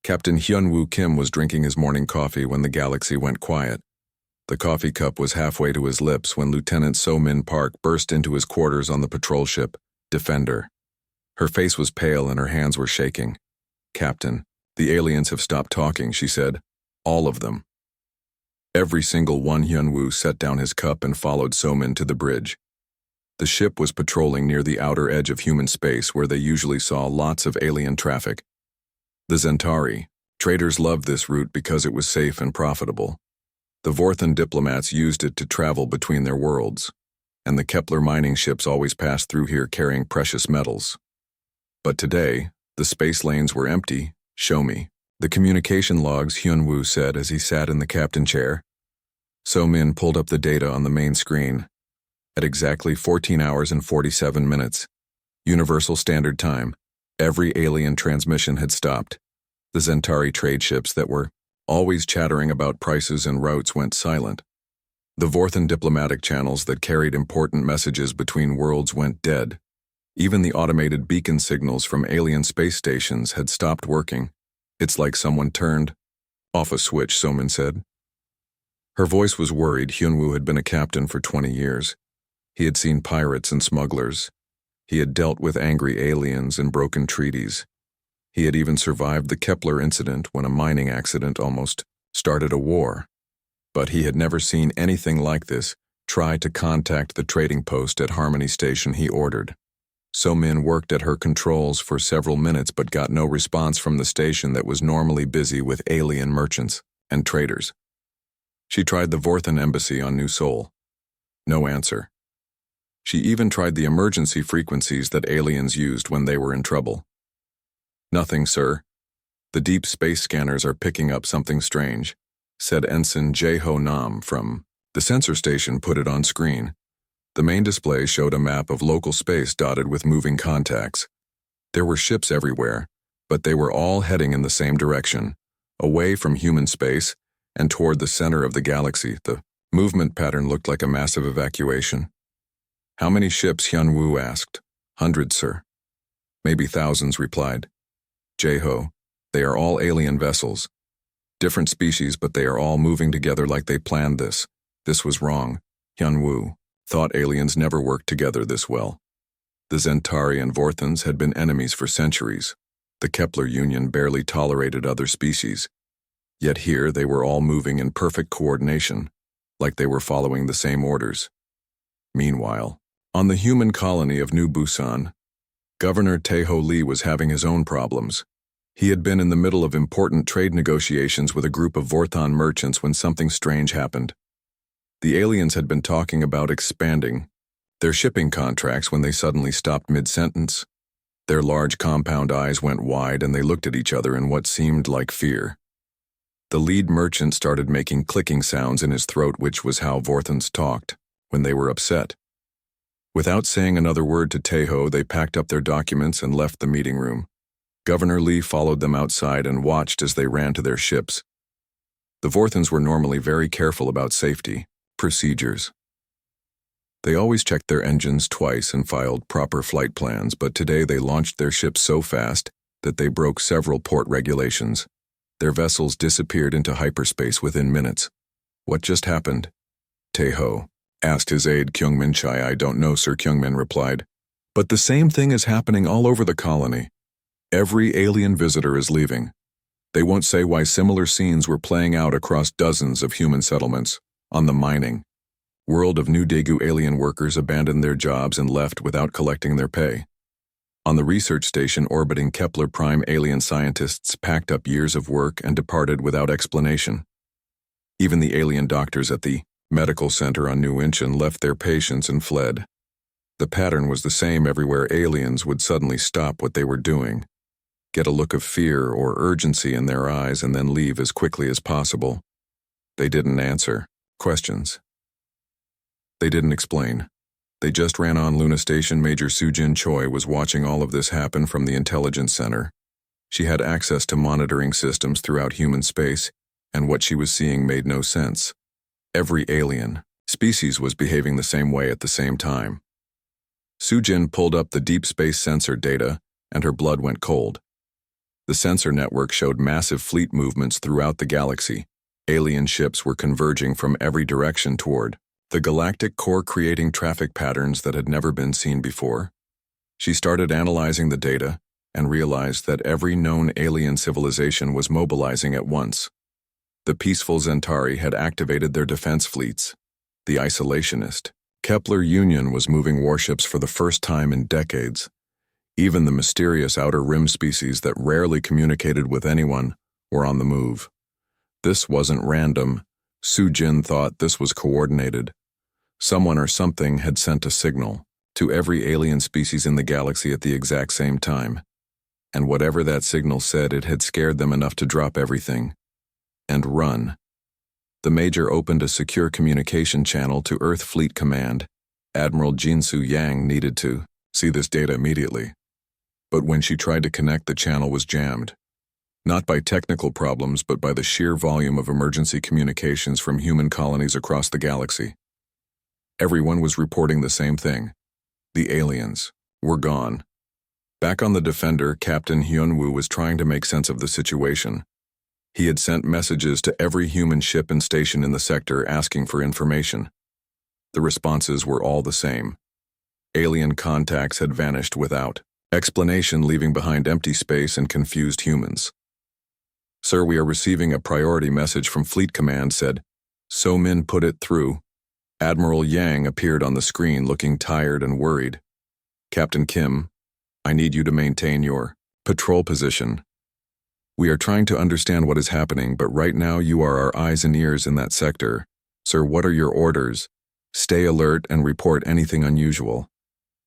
Captain Hyun-woo Kim was drinking his morning coffee when the galaxy went quiet. The coffee cup was halfway to his lips when Lieutenant So-min Park burst into his quarters on the patrol ship, Defender. Her face was pale and her hands were shaking. "Captain, the aliens have stopped talking," she said. "All of them." Every single one. Hyun-woo set down his cup and followed So-min to the bridge. The ship was patrolling near the outer edge of human space where they usually saw lots of alien traffic. The Zentari. Traders loved this route because it was safe and profitable. The Vorthan diplomats used it to travel between their worlds, and the Kepler mining ships always passed through here carrying precious metals. But today, the space lanes were empty. "Show me the communication logs," Hyun-woo said as he sat in the captain chair. So-min pulled up the data on the main screen. At exactly 14 hours and 47 minutes, Universal Standard Time, every alien transmission had stopped. The Zentari trade ships that were always chattering about prices and routes went silent. The Vorthan diplomatic channels that carried important messages between worlds went dead. Even the automated beacon signals from alien space stations had stopped working. "It's like someone turned off a switch," So-min said. Her voice was worried. Hyun-woo had been a captain for 20 years. He had seen pirates and smugglers. He had dealt with angry aliens and broken treaties. He had even survived the Kepler incident when a mining accident almost started a war. But he had never seen anything like this. "Try to contact the trading post at Harmony Station," he ordered. So-min worked at her controls for several minutes but got no response from the station that was normally busy with alien merchants and traders. She tried the Vorthan embassy on New Seoul. No answer. She even tried the emergency frequencies that aliens used when they were in trouble. "Nothing, sir. The deep space scanners are picking up something strange," said Ensign Jae-ho Nam from the sensor station. Put it on screen. The main display showed a map of local space dotted with moving contacts. There were ships everywhere, but they were all heading in the same direction, away from human space and toward the center of the galaxy. The movement pattern looked like a massive evacuation. "How many ships?" Hyun-woo asked. "Hundreds, sir." "Maybe thousands," replied Jae-ho. "They are all alien vessels. Different species, but they are all moving together like they planned this. This was wrong." Hyun-woo thought aliens never worked together this well. The Zentari and Vorthans had been enemies for centuries. The Kepler Union barely tolerated other species. Yet here they were all moving in perfect coordination, like they were following the same orders. Meanwhile, on the human colony of New Busan, Governor Tae-ho Lee was having his own problems. He had been in the middle of important trade negotiations with a group of Vorthan merchants when something strange happened. The aliens had been talking about expanding their shipping contracts when they suddenly stopped mid-sentence. Their large compound eyes went wide and they looked at each other in what seemed like fear. The lead merchant started making clicking sounds in his throat, which was how Vorthans talked when they were upset. Without saying another word to Tae-ho, they packed up their documents and left the meeting room. Governor Lee followed them outside and watched as they ran to their ships. The Vorthans were normally very careful about safety procedures. They always checked their engines twice and filed proper flight plans, but today they launched their ships so fast that they broke several port regulations. Their vessels disappeared into hyperspace within minutes. "What just happened?" Tae-ho asked his aide Kyungmin Chai. "I don't know, sir," Kyungmin replied. "But the same thing is happening all over the colony. Every alien visitor is leaving. They won't say why similar scenes were playing out across dozens of human settlements. On the mining world of New Daegu, alien workers abandoned their jobs and left without collecting their pay. On the research station orbiting Kepler Prime, alien scientists packed up years of work and departed without explanation. Even the alien doctors at the medical center on New Incheon left their patients and fled. The pattern was the same everywhere. Aliens would suddenly stop what they were doing, get a look of fear or urgency in their eyes, and then leave as quickly as possible. They didn't answer questions. They didn't explain. They just ran on. Luna Station. Major Soo-jin Choi was watching all of this happen from the intelligence center. She had access to monitoring systems throughout human space, and what she was seeing made no sense. Every alien species was behaving the same way at the same time. Soo-jin pulled up the deep space sensor data, and her blood went cold. The sensor network showed massive fleet movements throughout the galaxy. Alien ships were converging from every direction toward the galactic core, creating traffic patterns that had never been seen before. She started analyzing the data and realized that every known alien civilization was mobilizing at once. The peaceful Zentari had activated their defense fleets. The isolationist Kepler Union was moving warships for the first time in decades. Even the mysterious Outer Rim species that rarely communicated with anyone were on the move. This wasn't random. Su Jin thought this was coordinated. Someone or something had sent a signal to every alien species in the galaxy at the exact same time. And whatever that signal said, it had scared them enough to drop everything and run. The Major opened a secure communication channel to Earth Fleet Command. Admiral Jinsu Yang needed to see this data immediately. But when she tried to connect, the channel was jammed. Not by technical problems, but by the sheer volume of emergency communications from human colonies across the galaxy. Everyone was reporting the same thing. The aliens were gone. Back on the Defender, Captain Hyunwoo was trying to make sense of the situation. He had sent messages to every human ship and station in the sector asking for information. The responses were all the same. Alien contacts had vanished without explanation, leaving behind empty space and confused humans. "Sir, we are receiving a priority message from Fleet Command," said. "So Min, put it through." Admiral Yang appeared on the screen, looking tired and worried. "Captain Kim, I need you to maintain your patrol position. We are trying to understand what is happening, but right now you are our eyes and ears in that sector. Sir, what are your orders? Stay alert and report anything unusual.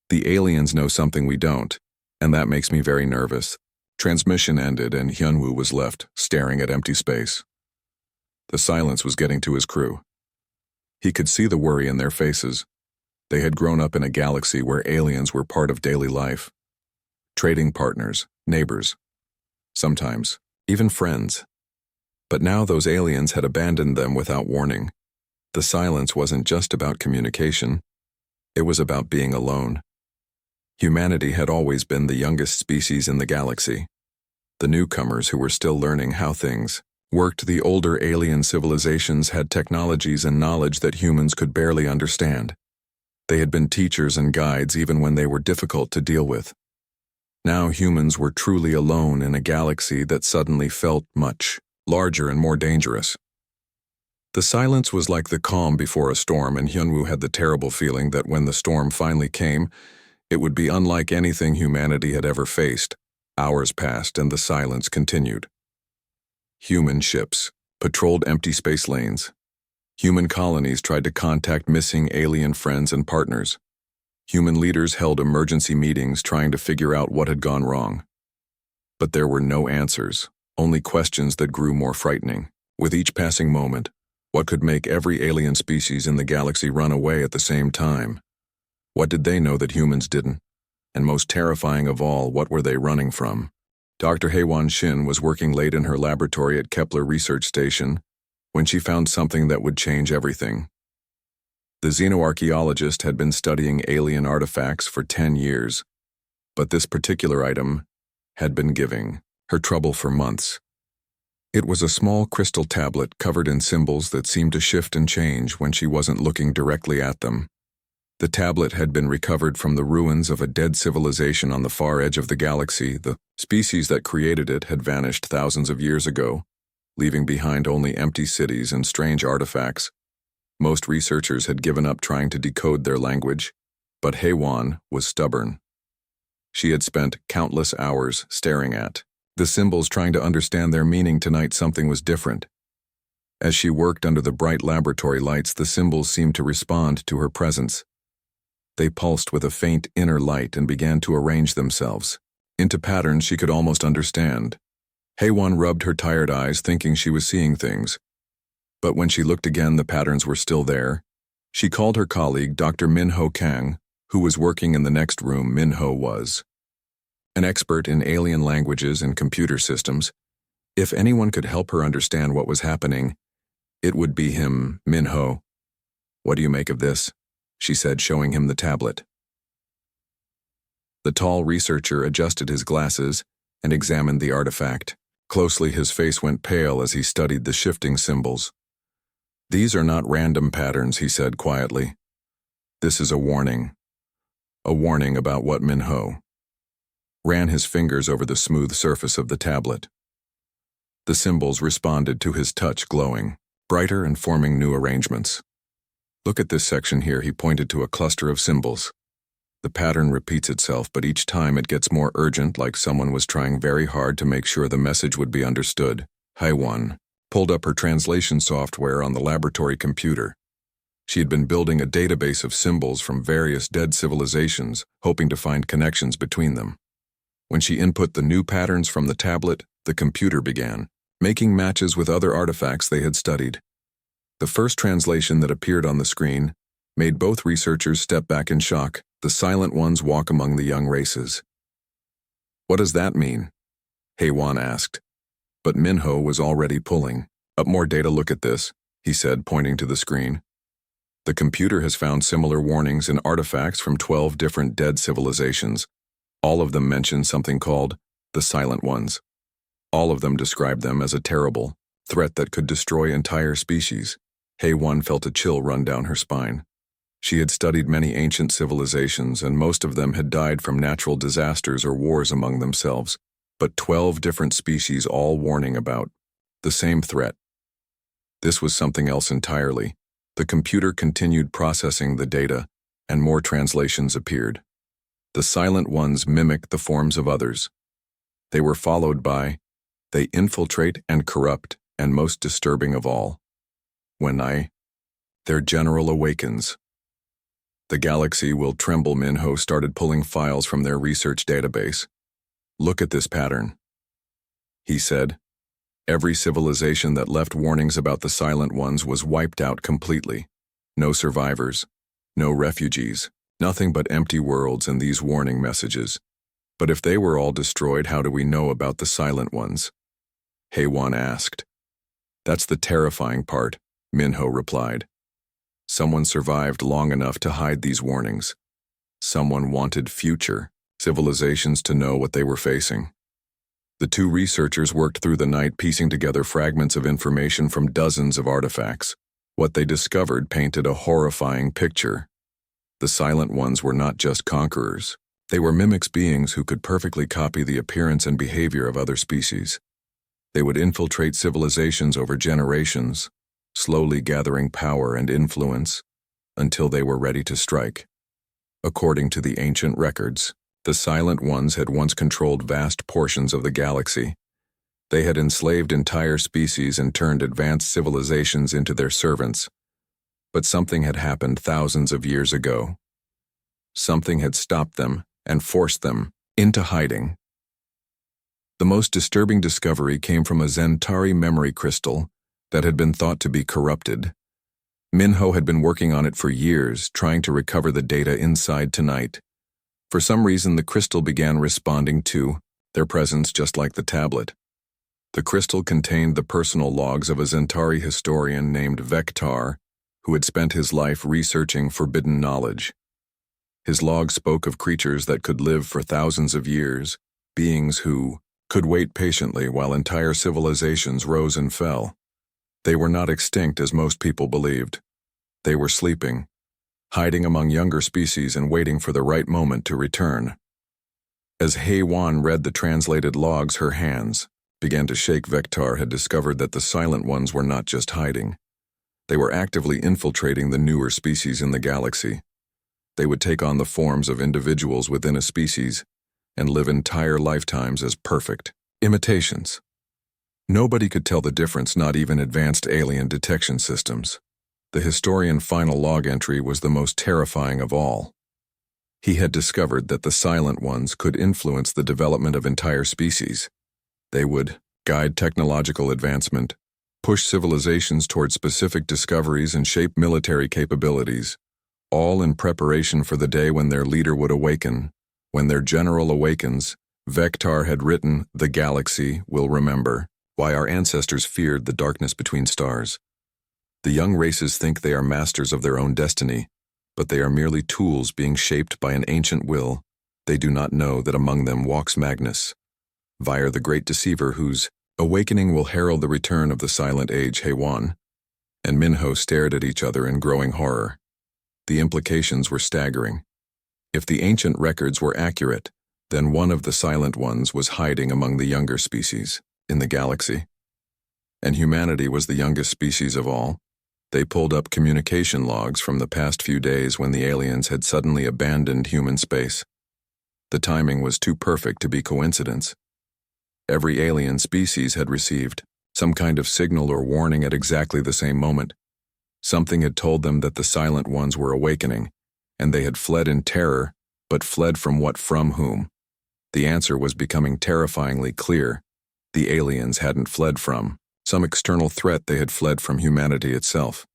The aliens know something we don't, and that makes me very nervous." Transmission ended and Hyunwoo was left staring at empty space. The silence was getting to his crew. He could see the worry in their faces. They had grown up in a galaxy where aliens were part of daily life. Trading partners, neighbors, sometimes even friends. But now those aliens had abandoned them without warning. The silence wasn't just about communication. It was about being alone. Humanity had always been the youngest species in the galaxy. The newcomers who were still learning how things worked. The older alien civilizations had technologies and knowledge that humans could barely understand. They had been teachers and guides even when they were difficult to deal with. Now humans were truly alone in a galaxy that suddenly felt much larger and more dangerous. The silence was like the calm before a storm, and Hyunwoo had the terrible feeling that when the storm finally came, it would be unlike anything humanity had ever faced. Hours passed and the silence continued. Human ships patrolled empty space lanes. Human colonies tried to contact missing alien friends and partners. Human leaders held emergency meetings trying to figure out what had gone wrong. But there were no answers, only questions that grew more frightening. With each passing moment, what could make every alien species in the galaxy run away at the same time? What did they know that humans didn't? And most terrifying of all, what were they running from? Dr. Haewon Shin was working late in her laboratory at Kepler Research Station when she found something that would change everything. The xenoarchaeologist had been studying alien artifacts for 10 years, but this particular item had been giving her trouble for months. It was a small crystal tablet covered in symbols that seemed to shift and change when she wasn't looking directly at them. The tablet had been recovered from the ruins of a dead civilization on the far edge of the galaxy. The species that created it had vanished thousands of years ago, leaving behind only empty cities and strange artifacts. Most researchers had given up trying to decode their language, but Haewon was stubborn. She had spent countless hours staring at the symbols, trying to understand their meaning. Tonight something was different. As she worked under the bright laboratory lights, the symbols seemed to respond to her presence. They pulsed with a faint inner light and began to arrange themselves into patterns she could almost understand. Haewon rubbed her tired eyes, thinking she was seeing things. But when she looked again, the patterns were still there. She called her colleague, Dr. Min-ho Kang, who was working in the next room. Min-ho was an expert in alien languages and computer systems. If anyone could help her understand what was happening, it would be him. "Min-ho, what do you make of this?" she said, showing him the tablet. The tall researcher adjusted his glasses and examined the artifact. Closely, his face went pale as he studied the shifting symbols. "These are not random patterns," he said quietly. "This is a warning. A warning about what Minho." Ran his fingers over the smooth surface of the tablet. The symbols responded to his touch, glowing, brighter and forming new arrangements. "Look at this section here," he pointed to a cluster of symbols. "The pattern repeats itself, but each time it gets more urgent, like someone was trying very hard to make sure the message would be understood." Haiwan pulled up her translation software on the laboratory computer. She had been building a database of symbols from various dead civilizations, hoping to find connections between them. When she input the new patterns from the tablet, the computer began making matches with other artifacts they had studied. The first translation that appeared on the screen made both researchers step back in shock. "The silent ones walk among the young races." "What does that mean?" Haiwan asked. But Minho was already pulling up more data. "Look at this," he said, pointing to the screen. "The computer has found similar warnings in artifacts from 12 different dead civilizations. All of them mention something called the Silent Ones. All of them describe them as a terrible threat that could destroy entire species." Haiwan felt a chill run down her spine. She had studied many ancient civilizations, and most of them had died from natural disasters or wars among themselves, but 12 different species all warning about the same threat. This was something else entirely. The computer continued processing the data, and more translations appeared. The silent ones mimic the forms of others. They were followed by, they infiltrate and corrupt, and most disturbing of all, their general awakens. The galaxy will tremble. Minho started pulling files from their research database. "Look at this pattern," he said. Every civilization that left warnings about the silent ones was wiped out completely. No survivors, no refugees. Nothing but empty worlds and these warning messages. "But if they were all destroyed, how do we know about the silent ones?" Haiwan asked. "That's the terrifying part," Minho replied. "Someone survived long enough to hide these warnings. Someone wanted future civilizations to know what they were facing." The two researchers worked through the night, piecing together fragments of information from dozens of artifacts. What they discovered painted a horrifying picture. The silent ones were not just conquerors. They were mimics, beings who could perfectly copy the appearance and behavior of other species. They would infiltrate civilizations over generations, slowly gathering power and influence until they were ready to strike. According to the ancient records, the silent ones had once controlled vast portions of the galaxy. They had enslaved entire species and turned advanced civilizations into their servants. But something had happened thousands of years ago. Something had stopped them and forced them into hiding. The most disturbing discovery came from a Zentari memory crystal that had been thought to be corrupted. Minho had been working on it for years, trying to recover the data inside tonight. For some reason, the crystal began responding to their presence just like the tablet. The crystal contained the personal logs of a Zentari historian named Vectar, who had spent his life researching forbidden knowledge. His log spoke of creatures that could live for thousands of years, beings who could wait patiently while entire civilizations rose and fell. They were not extinct as most people believed. They were sleeping, hiding among younger species and waiting for the right moment to return. As Haiwan read the translated logs, her hands began to shake. Vectar had discovered that the silent ones were not just hiding. They were actively infiltrating the newer species in the galaxy. They would take on the forms of individuals within a species and live entire lifetimes as perfect imitations. Nobody could tell the difference, not even advanced alien detection systems. The historian's final log entry was the most terrifying of all. He had discovered that the silent ones could influence the development of entire species. They would guide technological advancement, push civilizations toward specific discoveries, and shape military capabilities, all in preparation for the day when their leader would awaken. When their general awakens, Vectar had written, "The galaxy will remember why our ancestors feared the darkness between stars. The young races think they are masters of their own destiny, but they are merely tools being shaped by an ancient will. They do not know that among them walks Magnus, Vire the great deceiver whose awakening will herald the return of the silent age Heiwan, and Minho stared at each other in growing horror. The implications were staggering. If the ancient records were accurate, then one of the silent ones was hiding among the younger species in the galaxy. And humanity was the youngest species of all. They pulled up communication logs from the past few days when the aliens had suddenly abandoned human space. The timing was too perfect to be coincidence. Every alien species had received some kind of signal or warning at exactly the same moment. Something had told them that the silent ones were awakening, and they had fled in terror, but fled from what, from whom? The answer was becoming terrifyingly clear. The aliens hadn't fled from some external threat, they had fled from humanity itself.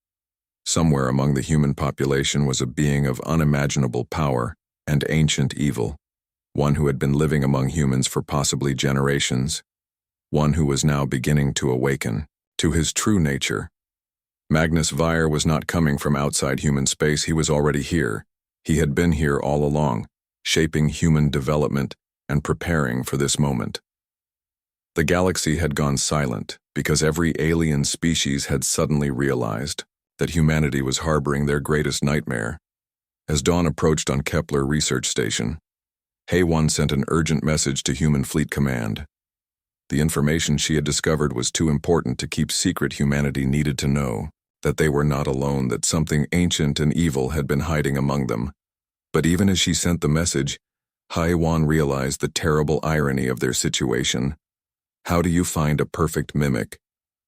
Somewhere among the human population was a being of unimaginable power and ancient evil, one who had been living among humans for possibly generations, one who was now beginning to awaken to his true nature. Magnus Vire was not coming from outside human space, he was already here. He had been here all along, shaping human development and preparing for this moment. The galaxy had gone silent because every alien species had suddenly realized that humanity was harboring their greatest nightmare. As dawn approached on Kepler Research Station, Heiwan sent an urgent message to Human Fleet Command. The information she had discovered was too important to keep secret. Humanity needed to know that they were not alone, that something ancient and evil had been hiding among them. But even as she sent the message, Heiwan realized the terrible irony of their situation. How do you find a perfect mimic?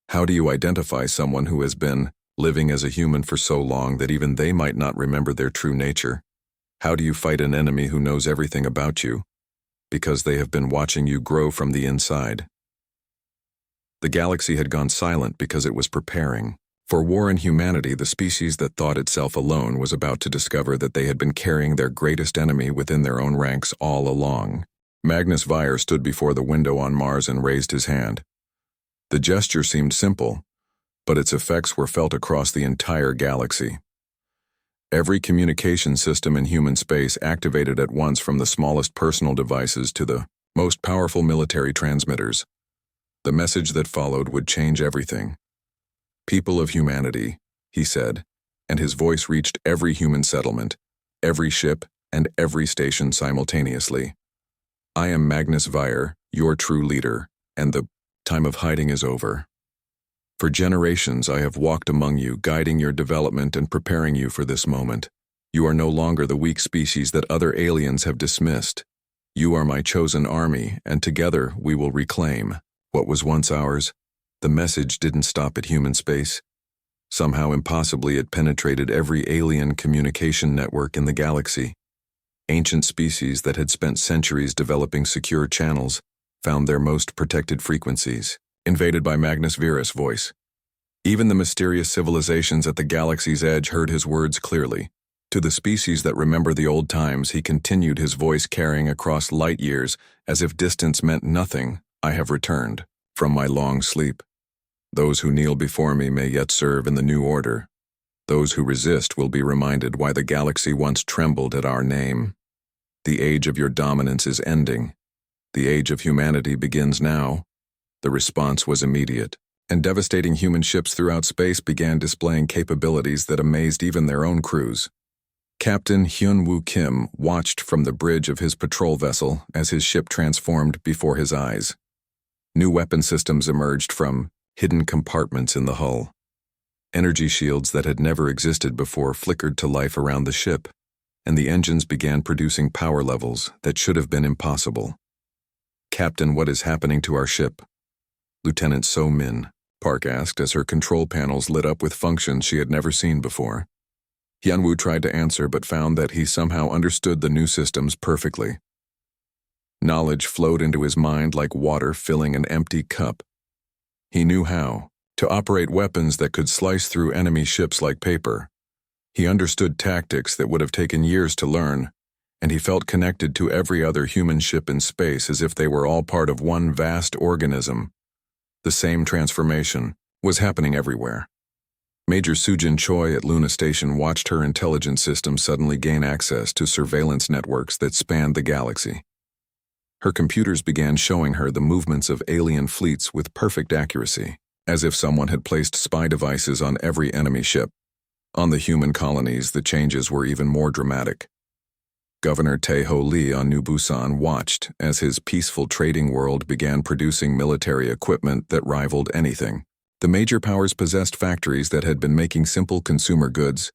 How do you identify someone who has been living as a human for so long that even they might not remember their true nature? How do you fight an enemy who knows everything about you? Because they have been watching you grow from the inside. The galaxy had gone silent because it was preparing for war, and humanity, the species that thought itself alone, was about to discover that they had been carrying their greatest enemy within their own ranks all along. Magnus Vire stood before the window on Mars and raised his hand. The gesture seemed simple, but its effects were felt across the entire galaxy. Every communication system in human space activated at once, from the smallest personal devices to the most powerful military transmitters. The message that followed would change everything. People of humanity, he said, and his voice reached every human settlement, every ship, and every station simultaneously. I am Magnus Vire, your true leader, and the time of hiding is over. For generations I have walked among you, guiding your development and preparing you for this moment. You are no longer the weak species that other aliens have dismissed. You are my chosen army, and together we will reclaim what was once ours. The message didn't stop at human space. Somehow, impossibly, it penetrated every alien communication network in the galaxy. Ancient species that had spent centuries developing secure channels found their most protected frequencies invaded by Magnus Vire's voice. Even the mysterious civilizations at the galaxy's edge heard his words clearly. To the species that remember the old times, he continued, his voice carrying across light years as if distance meant nothing. I have returned from my long sleep. Those who kneel before me may yet serve in the new order. Those who resist will be reminded why the galaxy once trembled at our name. The age of your dominance is ending. The age of humanity begins now. The response was immediate, and devastating human ships throughout space began displaying capabilities that amazed even their own crews. Captain Hyun-Woo Kim watched from the bridge of his patrol vessel as his ship transformed before his eyes. New weapon systems emerged from hidden compartments in the hull. Energy shields that had never existed before flickered to life around the ship, and the engines began producing power levels that should have been impossible. Captain, what is happening to our ship? Lieutenant So Min, Park asked as her control panels lit up with functions she had never seen before. Hyun-Woo tried to answer but found that he somehow understood the new systems perfectly. Knowledge flowed into his mind like water filling an empty cup. He knew how to operate weapons that could slice through enemy ships like paper. He understood tactics that would have taken years to learn, and he felt connected to every other human ship in space as if they were all part of one vast organism. The same transformation was happening everywhere. Major Sujin Choi at Luna Station watched her intelligence system suddenly gain access to surveillance networks that spanned the galaxy. Her computers began showing her the movements of alien fleets with perfect accuracy, as if someone had placed spy devices on every enemy ship. On the human colonies, the changes were even more dramatic. Governor Tae-ho Lee on New Busan watched as his peaceful trading world began producing military equipment that rivaled anything. The major powers possessed factories that had been making simple consumer goods,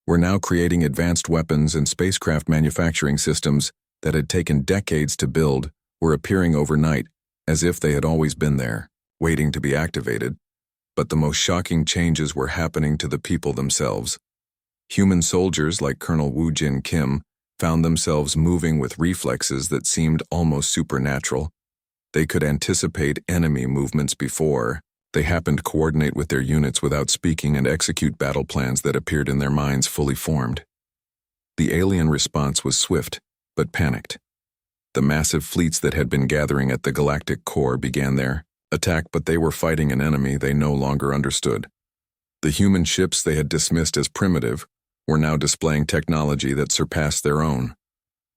were now creating advanced weapons, and spacecraft manufacturing systems that had taken decades to build were appearing overnight as if they had always been there, waiting to be activated. But the most shocking changes were happening to the people themselves. Human soldiers like Colonel Woo Jin Kim found themselves moving with reflexes that seemed almost supernatural. They could anticipate enemy movements before they happened to coordinate with their units without speaking and execute battle plans that appeared in their minds fully formed. The alien response was swift, but panicked. The massive fleets that had been gathering at the galactic core began their attack, but they were fighting an enemy they no longer understood. The human ships they had dismissed as primitive were now displaying technology that surpassed their own.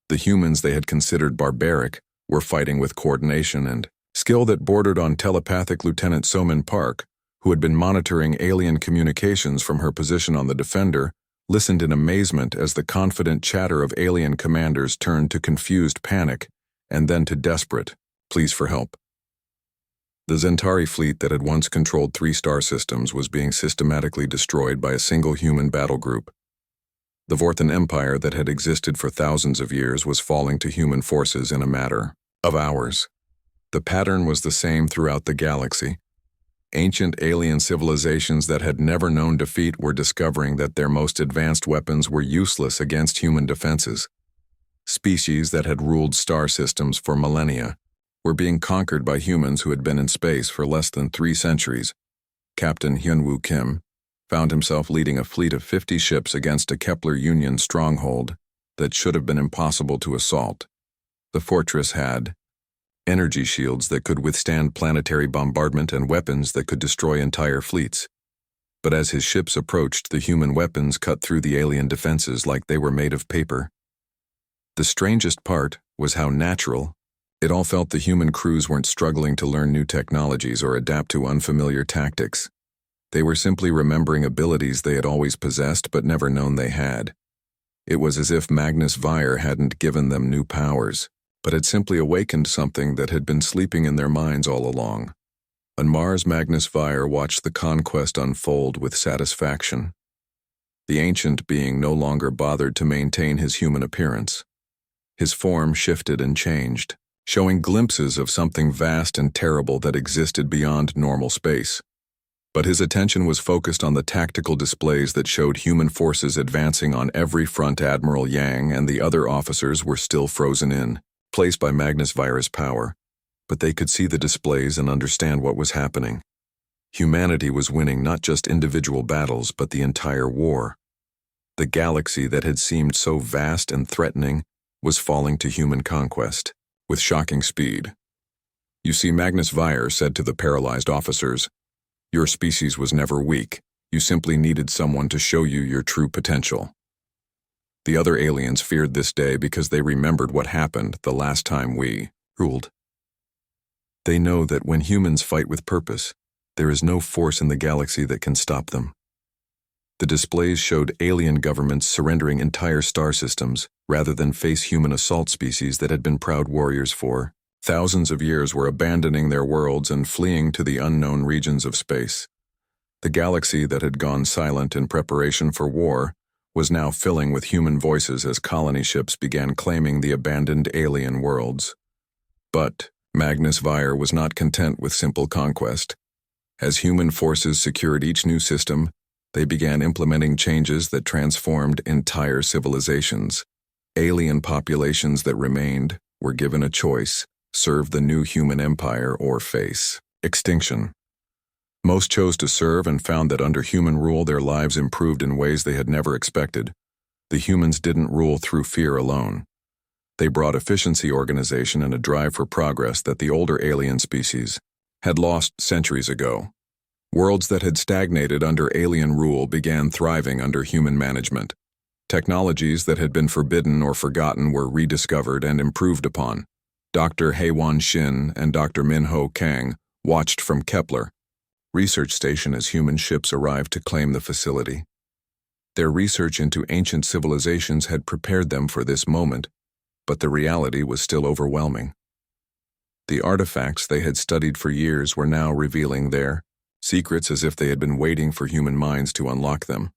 The humans they had considered barbaric were fighting with coordination and skill that bordered on telepathic. Lieutenant So-min Park, who had been monitoring alien communications from her position on the Defender, listened in amazement as the confident chatter of alien commanders turned to confused panic and then to desperate pleas for help. The Zentari fleet that had once controlled 3 star systems was being systematically destroyed by a single human battle group. The Vorthan Empire that had existed for thousands of years was falling to human forces in a matter of hours. The pattern was the same throughout the galaxy. Ancient alien civilizations that had never known defeat were discovering that their most advanced weapons were useless against human defenses. Species that had ruled star systems for millennia were being conquered by humans who had been in space for less than 3 centuries. Captain Hyunwoo Kim found himself leading a fleet of 50 ships against a Kepler Union stronghold that should have been impossible to assault. The fortress had energy shields that could withstand planetary bombardment and weapons that could destroy entire fleets. But as his ships approached, the human weapons cut through the alien defenses like they were made of paper. The strangest part was how natural it all felt. The human crews weren't struggling to learn new technologies or adapt to unfamiliar tactics. They were simply remembering abilities they had always possessed but never known they had. It was as if Magnus Vire hadn't given them new powers, but had simply awakened something that had been sleeping in their minds all along. On Mars, Magnus Vire watched the conquest unfold with satisfaction. The ancient being no longer bothered to maintain his human appearance. His form shifted and changed, showing glimpses of something vast and terrible that existed beyond normal space. But his attention was focused on the tactical displays that showed human forces advancing on every front. Admiral Yang and the other officers were still frozen in place by Magnus Vire's power, but they could see the displays and understand what was happening. Humanity was winning not just individual battles, but the entire war. The galaxy that had seemed so vast and threatening was falling to human conquest with shocking speed. You see, Magnus Vire said to the paralyzed officers, "Your species was never weak. You simply needed someone to show you your true potential." The other aliens feared this day because they remembered what happened the last time we ruled. They know that when humans fight with purpose, there is no force in the galaxy that can stop them. The displays showed alien governments surrendering entire star systems rather than face human assault. Species that had been proud warriors for thousands of years were abandoning their worlds and fleeing to the unknown regions of space. The galaxy that had gone silent in preparation for war was now filling with human voices as colony ships began claiming the abandoned alien worlds. But Magnus Vire was not content with simple conquest. As human forces secured each new system, they began implementing changes that transformed entire civilizations. Alien populations that remained were given a choice: serve the new human empire or face extinction. Most chose to serve and found that under human rule their lives improved in ways they had never expected. The humans didn't rule through fear alone. They brought efficiency, organization, and a drive for progress that the older alien species had lost centuries ago. Worlds that had stagnated under alien rule began thriving under human management. Technologies that had been forbidden or forgotten were rediscovered and improved upon. Dr. Haewon Shin and Dr. Min-ho Kang watched from Kepler research station as human ships arrived to claim the facility. Their research into ancient civilizations had prepared them for this moment, but the reality was still overwhelming. The artifacts they had studied for years were now revealing their secrets as if they had been waiting for human minds to unlock them.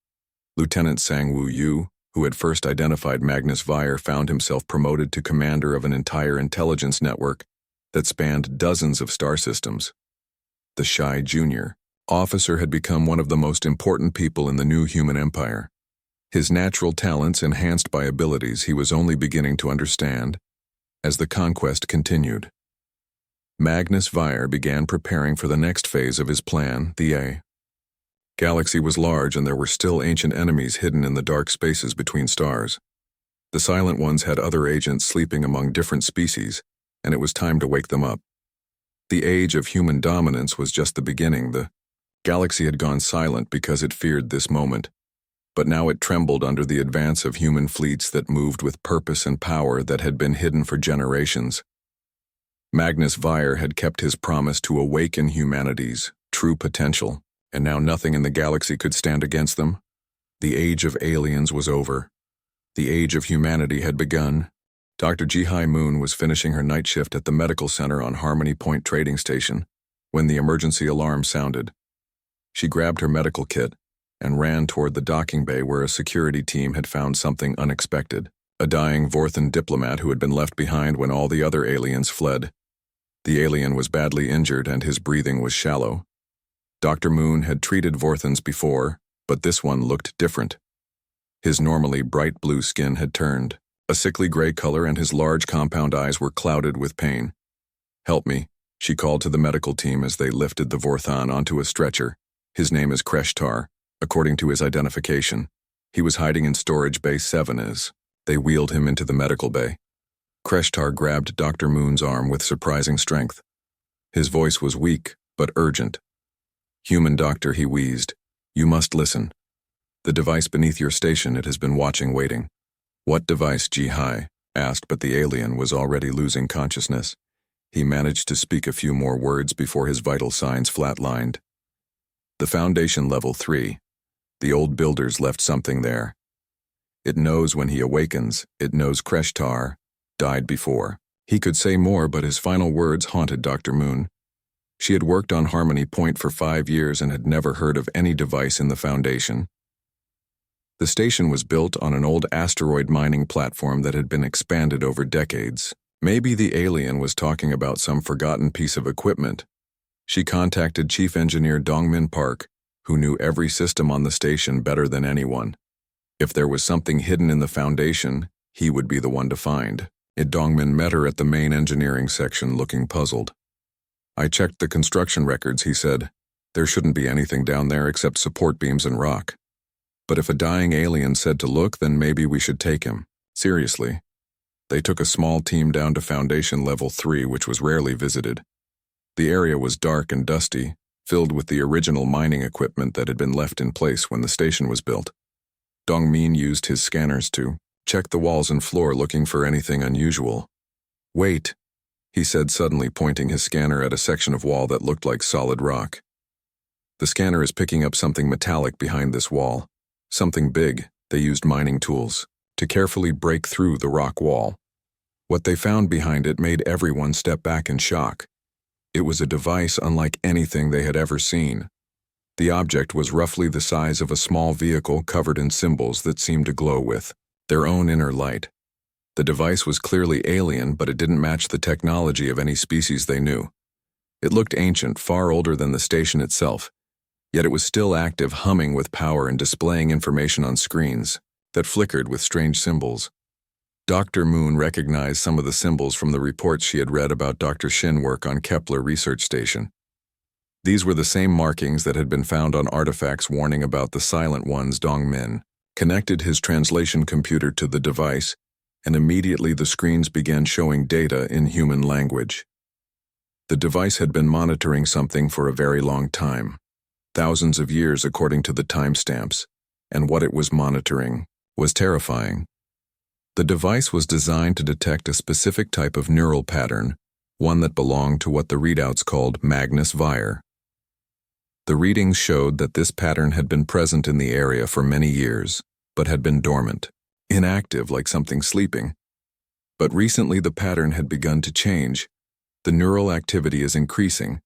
Lieutenant Sang-woo Yu, who had first identified Magnus Vire, found himself promoted to commander of an entire intelligence network that spanned dozens of star systems. The shy junior officer had become one of the most important people in the new human empire. His natural talents enhanced by abilities he was only beginning to understand as the conquest continued. Magnus Vire began preparing for the next phase of his plan, the A. Galaxy was large and there were still ancient enemies hidden in the dark spaces between stars. The Silent Ones had other agents sleeping among different species, and it was time to wake them up. The age of human dominance was just the beginning. The galaxy had gone silent because it feared this moment, but now it trembled under the advance of human fleets that moved with purpose and power that had been hidden for generations. Magnus Vire had kept his promise to awaken humanity's true potential, and now nothing in the galaxy could stand against them. The age of aliens was over. The age of humanity had begun. Dr. Ji-Hai Moon was finishing her night shift at the medical center on Harmony Point Trading Station when the emergency alarm sounded. She grabbed her medical kit and ran toward the docking bay where a security team had found something unexpected, a dying Vorthan diplomat who had been left behind when all the other aliens fled. The alien was badly injured and his breathing was shallow. Dr. Moon had treated Vorthans before, but this one looked different. His normally bright blue skin had turned a sickly gray color and his large compound eyes were clouded with pain. "Help me," she called to the medical team as they lifted the Vorthan onto a stretcher. His name is Kreshtar, according to his identification. He was hiding in storage bay 7 as they wheeled him into the medical bay. Kreshtar grabbed Dr. Moon's arm with surprising strength. His voice was weak, but urgent. "Human doctor," he wheezed. "You must listen. The device beneath your station, it has been watching, waiting." "What device?" Ji-Hai asked, but the alien was already losing consciousness. He managed to speak a few more words before his vital signs flatlined. "The Foundation Level 3. The old builders left something there. It knows when he awakens. It knows Kreshtar died before." He could say more, but his final words haunted Dr. Moon. She had worked on Harmony Point for 5 years and had never heard of any device in the Foundation. The station was built on an old asteroid mining platform that had been expanded over decades. Maybe the alien was talking about some forgotten piece of equipment. She contacted Chief Engineer Dongmin Park, who knew every system on the station better than anyone. If there was something hidden in the Foundation, he would be the one to find. Dongmin met her at the main engineering section, looking puzzled. "I checked the construction records," he said. "There shouldn't be anything down there except support beams and rock. But if a dying alien said to look, then maybe we should take him. Seriously." They took a small team down to Foundation Level 3, which was rarely visited. The area was dark and dusty, filled with the original mining equipment that had been left in place when the station was built. Dongmin used his scanners to check the walls and floor, looking for anything unusual. "Wait," he said, suddenly pointing his scanner at a section of wall that looked like solid rock. "The scanner is picking up something metallic behind this wall. Something big." They used mining tools to carefully break through the rock wall. What they found behind it made everyone step back in shock. It was a device unlike anything they had ever seen. The object was roughly the size of a small vehicle covered in symbols that seemed to glow with their own inner light. The device was clearly alien, but it didn't match the technology of any species they knew. It looked ancient, far older than the station itself, yet it was still active, humming with power and displaying information on screens that flickered with strange symbols. Dr. Moon recognized some of the symbols from the reports she had read about Dr. Shin work on Kepler Research Station. These were the same markings that had been found on artifacts warning about the Silent Ones. Dongmin connected his translation computer to the device, and immediately the screens began showing data in human language. The device had been monitoring something for a very long time, thousands of years according to the timestamps, and what it was monitoring was terrifying. The device was designed to detect a specific type of neural pattern, one that belonged to what the readouts called Magnus Weyer. The readings showed that this pattern had been present in the area for many years, but had been dormant, inactive like something sleeping. But recently the pattern had begun to change. The neural activity is increasing.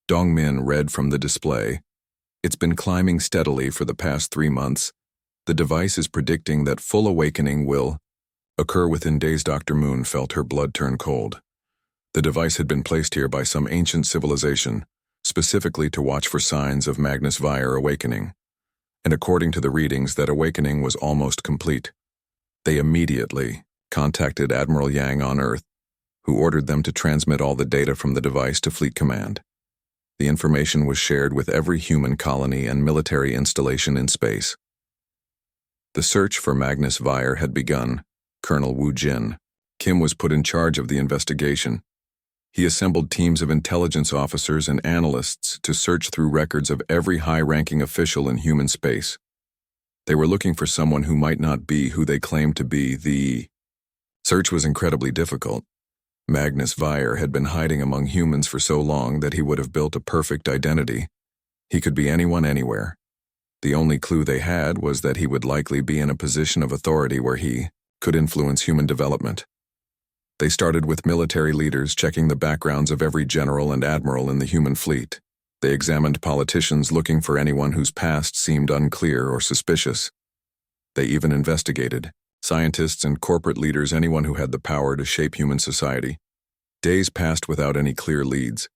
Dongmin read from the display. It's been climbing steadily for the past 3 months. The device is predicting that full awakening will occur within days. Dr. Moon felt her blood turn cold. The device had been placed here by some ancient civilization, specifically to watch for signs of Magnus Weyer awakening. And according to the readings, that awakening was almost complete. They immediately contacted Admiral Yang on Earth, who ordered them to transmit all the data from the device to Fleet Command. The information was shared with every human colony and military installation in space. The search for Magnus Weyer had begun. Colonel Wu Jin, Kim, was put in charge of the investigation. He assembled teams of intelligence officers and analysts to search through records of every high-ranking official in human space. They were looking for someone who might not be who they claimed to be. The search was incredibly difficult. Magnus Weyer had been hiding among humans for so long that he would have built a perfect identity. He could be anyone anywhere. The only clue they had was that he would likely be in a position of authority where he could influence human development. They started with military leaders checking the backgrounds of every general and admiral in the human fleet. They examined politicians looking for anyone whose past seemed unclear or suspicious. They even investigated scientists and corporate leaders, anyone who had the power to shape human society. Days passed without any clear leads.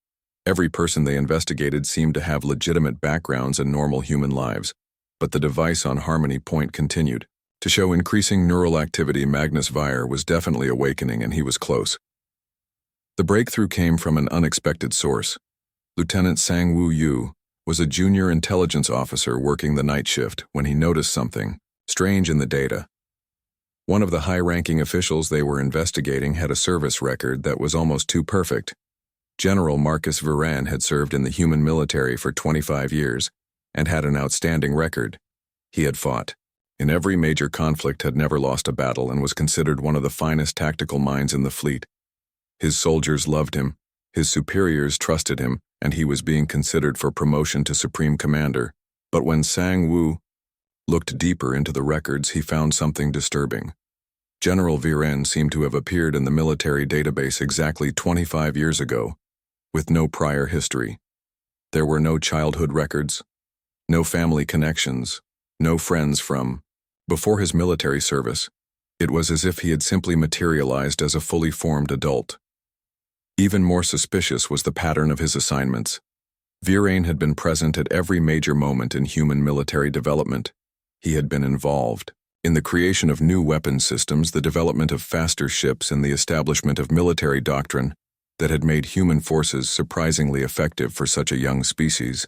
Every person they investigated seemed to have legitimate backgrounds and normal human lives, but the device on Harmony Point continued to show increasing neural activity. Magnus Weyer was definitely awakening, and he was close. The breakthrough came from an unexpected source. Lieutenant Sang Woo Yu was a junior intelligence officer working the night shift when he noticed something strange in the data. One of the high-ranking officials they were investigating had a service record that was almost too perfect. General Marcus Viran had served in the human military for 25 years and had an outstanding record. He had fought in every major conflict, had never lost a battle, and was considered one of the finest tactical minds in the fleet. His soldiers loved him, his superiors trusted him, and he was being considered for promotion to Supreme Commander. But when Sang Woo looked deeper into the records, he found something disturbing. General Viren seemed to have appeared in the military database exactly 25 years ago, with no prior history. There were no childhood records, no family connections, no friends from before his military service. It was as if he had simply materialized as a fully formed adult. Even more suspicious was the pattern of his assignments. Viren had been present at every major moment in human military development. He had been involved in the creation of new weapon systems, the development of faster ships, and the establishment of military doctrine that had made human forces surprisingly effective for such a young species.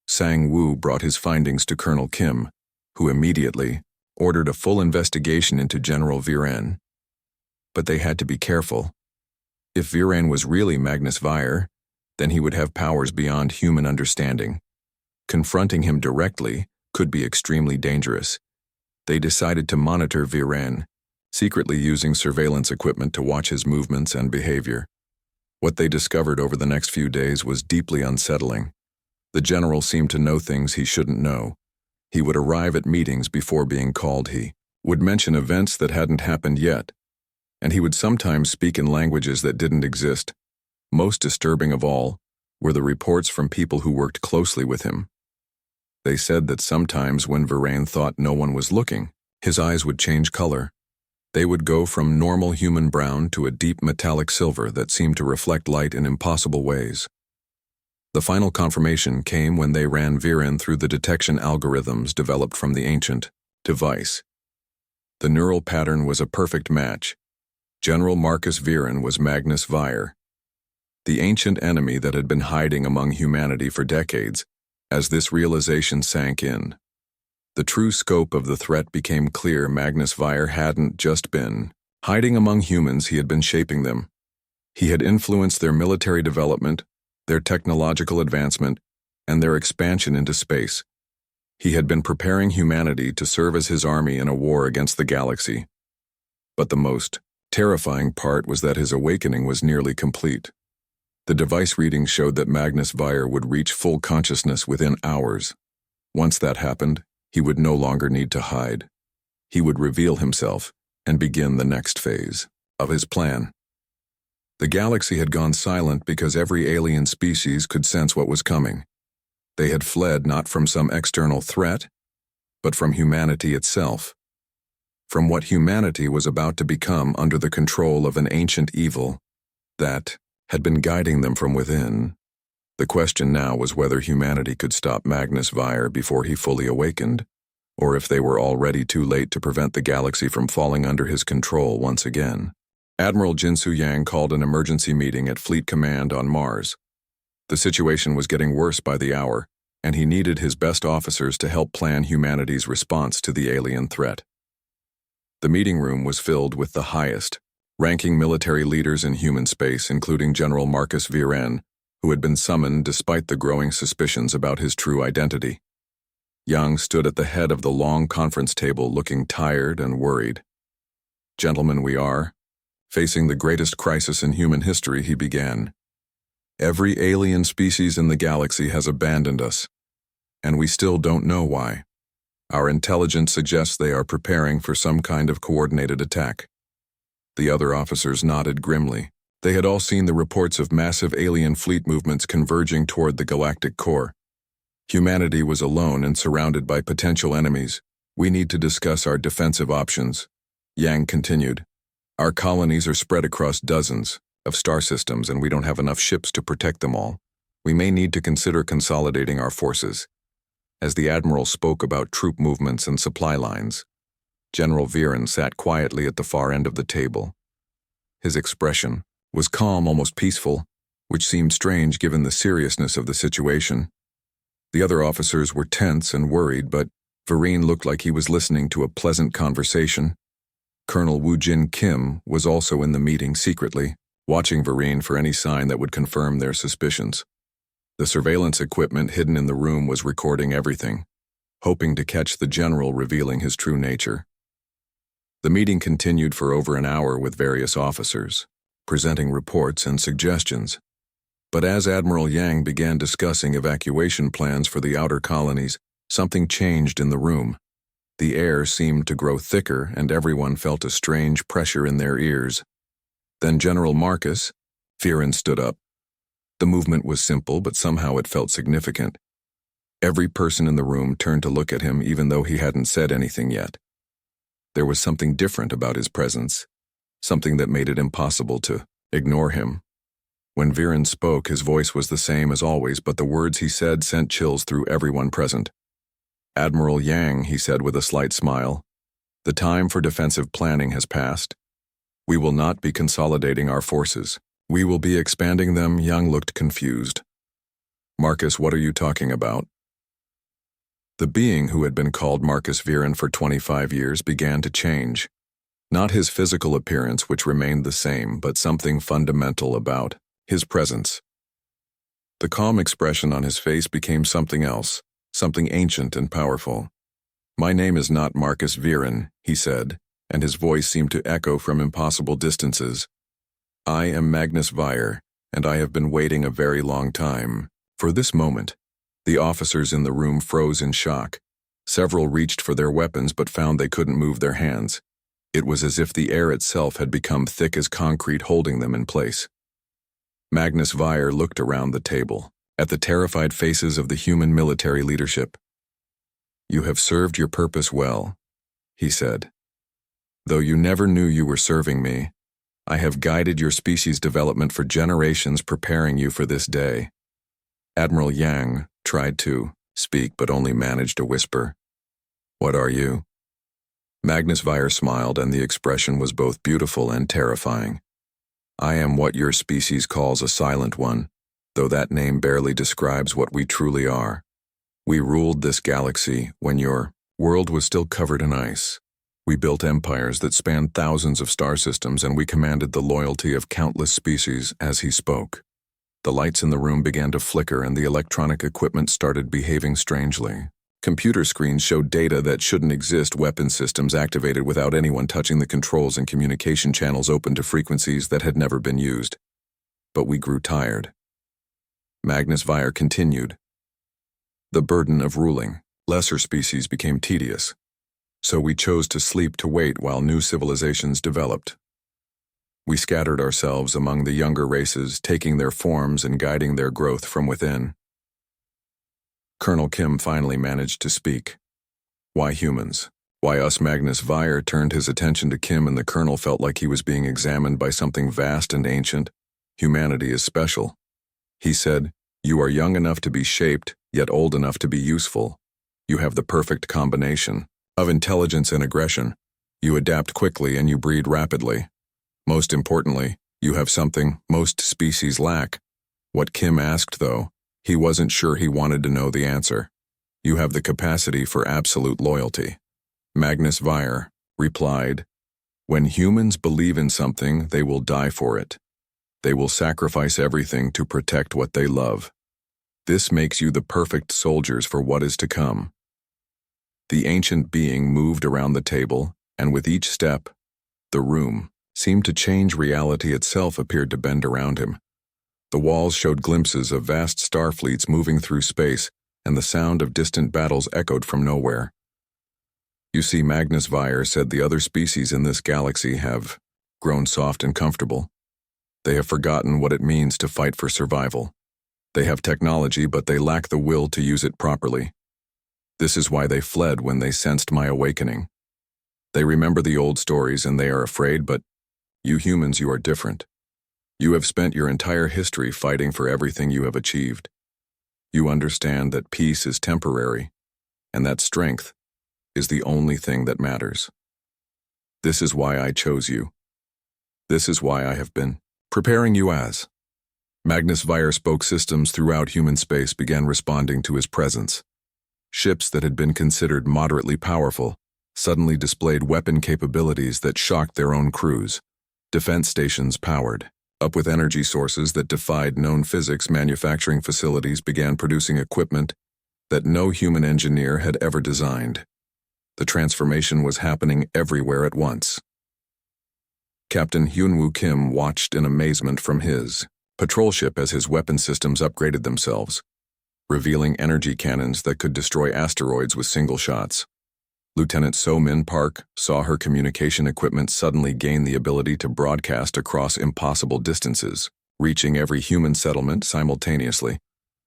Sang Woo brought his findings to Colonel Kim, who immediately ordered a full investigation into General Viren. But they had to be careful. If Viren was really Magnus Weyer, then he would have powers beyond human understanding. Confronting him directly could be extremely dangerous. They decided to monitor Viren, secretly using surveillance equipment to watch his movements and behavior. What they discovered over the next few days was deeply unsettling. The general seemed to know things he shouldn't know. He would arrive at meetings before being called. He would mention events that hadn't happened yet, and he would sometimes speak in languages that didn't exist. Most disturbing of all were the reports from people who worked closely with him. They said that sometimes when Viren thought no one was looking, his eyes would change color. They would go from normal human brown to a deep metallic silver that seemed to reflect light in impossible ways. The final confirmation came when they ran Viren through the detection algorithms developed from the ancient device. The neural pattern was a perfect match. General Marcus Viren was Magnus Weyer, the ancient enemy that had been hiding among humanity for decades. As this realization sank in, the true scope of the threat became clear. Magnus Weyer hadn't just been hiding among humans, he had been shaping them. He had influenced their military development, their technological advancement, and their expansion into space. He had been preparing humanity to serve as his army in a war against the galaxy. But the most terrifying part was that his awakening was nearly complete. The device readings showed that Magnus Vire would reach full consciousness within hours. Once that happened, he would no longer need to hide. He would reveal himself and begin the next phase of his plan. The galaxy had gone silent because every alien species could sense what was coming. They had fled not from some external threat, but from humanity itself. From what humanity was about to become under the control of an ancient evil that had been guiding them from within. The question now was whether humanity could stop Magnus Vire before he fully awakened, or if they were already too late to prevent the galaxy from falling under his control once again. Admiral Jinsu Yang called an emergency meeting at Fleet Command on Mars. The situation was getting worse by the hour, and he needed his best officers to help plan humanity's response to the alien threat. The meeting room was filled with the highest-ranking military leaders in human space, including General Marcus Viren, who had been summoned despite the growing suspicions about his true identity. Yang stood at the head of the long conference table looking tired and worried. "Gentlemen, we are facing the greatest crisis in human history," he began. "Every alien species in the galaxy has abandoned us, and we still don't know why. Our intelligence suggests they are preparing for some kind of coordinated attack." The other officers nodded grimly. They had all seen the reports of massive alien fleet movements converging toward the galactic core. Humanity was alone and surrounded by potential enemies. "We need to discuss our defensive options," Yang continued. "Our colonies are spread across dozens of star systems, and we don't have enough ships to protect them all. We may need to consider consolidating our forces." As the Admiral spoke about troop movements and supply lines, General Viren sat quietly at the far end of the table. His expression was calm, almost peaceful, which seemed strange given the seriousness of the situation. The other officers were tense and worried, but Viren looked like he was listening to a pleasant conversation. Colonel Woo Jin Kim was also in the meeting secretly, watching Viren for any sign that would confirm their suspicions. The surveillance equipment hidden in the room was recording everything, hoping to catch the general revealing his true nature. The meeting continued for over an hour with various officers, presenting reports and suggestions. But as Admiral Yang began discussing evacuation plans for the outer colonies, something changed in the room. The air seemed to grow thicker, and everyone felt a strange pressure in their ears. Then General Marcus Viren stood up. The movement was simple, but somehow it felt significant. Every person in the room turned to look at him, even though he hadn't said anything yet. There was something different about his presence, something that made it impossible to ignore him. When Viren spoke, his voice was the same as always, but the words he said sent chills through everyone present. "Admiral Yang," he said with a slight smile, "the time for defensive planning has passed. We will not be consolidating our forces. We will be expanding them." Yang looked confused. "Marcus, what are you talking about?" The being who had been called Marcus Viren for 25 years began to change. Not his physical appearance, which remained the same, but something fundamental about his presence. The calm expression on his face became something else, something ancient and powerful. "My name is not Marcus Viren," he said, and his voice seemed to echo from impossible distances. "I am Magnus Vire, and I have been waiting a very long time for this moment." The officers in the room froze in shock. Several reached for their weapons but found they couldn't move their hands. It was as if the air itself had become thick as concrete, holding them in place. Magnus Vire looked around the table, at the terrified faces of the human military leadership. "You have served your purpose well," he said. "Though you never knew you were serving me, I have guided your species' development for generations, preparing you for this day." Admiral Yang tried to speak but only managed to whisper, "What are you?" Magnus Vire smiled, and the expression was both beautiful and terrifying. "I am what your species calls a silent one, though that name barely describes what we truly are. We ruled this galaxy when your world was still covered in ice. We built empires that spanned thousands of star systems, and we commanded the loyalty of countless species." As he spoke, the lights in the room began to flicker and the electronic equipment started behaving strangely. Computer screens showed data that shouldn't exist, weapon systems activated without anyone touching the controls, and communication channels open to frequencies that had never been used. But we grew tired. Magnus Vire continued. The burden of ruling lesser species became tedious, so we chose to sleep to wait while new civilizations developed. We scattered ourselves among the younger races, taking their forms and guiding their growth from within. Colonel Kim finally managed to speak. Why humans? Why us? Magnus Vire turned his attention to Kim, and the colonel felt like he was being examined by something vast and ancient. Humanity is special. He said, "You are young enough to be shaped, yet old enough to be useful. You have the perfect combination of intelligence and aggression. You adapt quickly and you breed rapidly. Most importantly, you have something most species lack." What Kim asked, though, he wasn't sure he wanted to know the answer. "You have the capacity for absolute loyalty." Magnus Vire replied, "When humans believe in something, they will die for it. They will sacrifice everything to protect what they love. This makes you the perfect soldiers for what is to come." The ancient being moved around the table, and with each step, the room seemed to change. Reality itself appeared to bend around him. The walls showed glimpses of vast star fleets moving through space, and the sound of distant battles echoed from nowhere. "You see," Magnus Vire said, "the other species in this galaxy have grown soft and comfortable. They have forgotten what it means to fight for survival. They have technology, but they lack the will to use it properly. This is why they fled when they sensed my awakening. They remember the old stories and they are afraid, but you humans, you are different. You have spent your entire history fighting for everything you have achieved. You understand that peace is temporary, and that strength is the only thing that matters. This is why I chose you. This is why I have been preparing you as." Magnus Vire spoke. Systems throughout human space began responding to his presence. Ships that had been considered moderately powerful suddenly displayed weapon capabilities that shocked their own crews. Defense stations powered up with energy sources that defied known physics. Manufacturing facilities began producing equipment that no human engineer had ever designed. The transformation was happening everywhere at once. Captain Hyunwoo Kim watched in amazement from his patrol ship as his weapon systems upgraded themselves, revealing energy cannons that could destroy asteroids with single shots. Lieutenant So Min Park saw her communication equipment suddenly gain the ability to broadcast across impossible distances, reaching every human settlement simultaneously.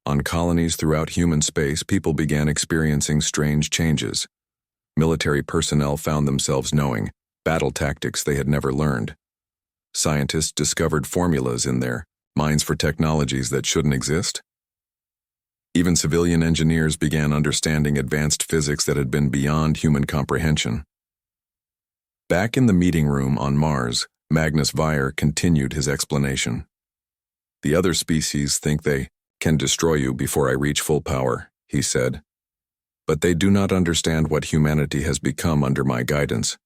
On colonies throughout human space, people began experiencing strange changes. Military personnel found themselves knowing battle tactics they had never learned. Scientists discovered formulas in their minds for technologies that shouldn't exist. Even civilian engineers began understanding advanced physics that had been beyond human comprehension. Back in the meeting room on Mars, Magnus Vire continued his explanation. "The other species think they can destroy you before I reach full power," he said. "But they do not understand what humanity has become under my guidance.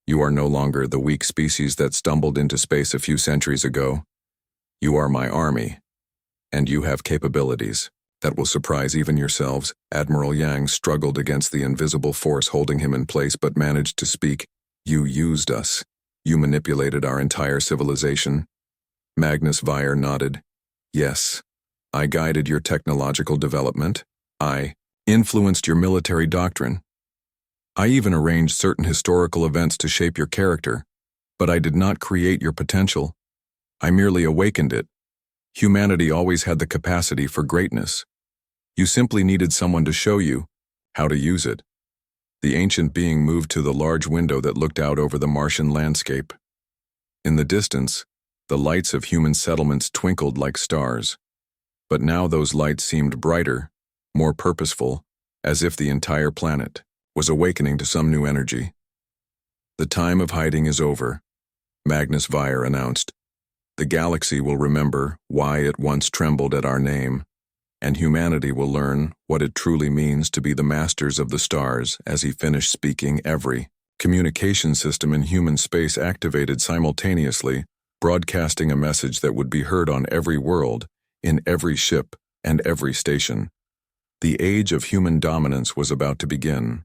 You are no longer the weak species that stumbled into space a few centuries ago. You are my army, and you have capabilities that will surprise even yourselves." Admiral Yang struggled against the invisible force holding him in place but managed to speak. "You used us. You manipulated our entire civilization." Magnus Vire nodded. "Yes, I guided your technological development. I influenced your military doctrine. I even arranged certain historical events to shape your character, but I did not create your potential. I merely awakened it. Humanity always had the capacity for greatness. You simply needed someone to show you how to use it." The ancient being moved to the large window that looked out over the Martian landscape. In the distance, the lights of human settlements twinkled like stars. But now those lights seemed brighter, more purposeful, as if the entire planet was awakening to some new energy. "The time of hiding is over," Magnus Vire announced. "The galaxy will remember why it once trembled at our name, and humanity will learn what it truly means to be the masters of the stars." As he finished speaking, every communication system in human space activated simultaneously, broadcasting a message that would be heard on every world, in every ship, and every station. The age of human dominance was about to begin,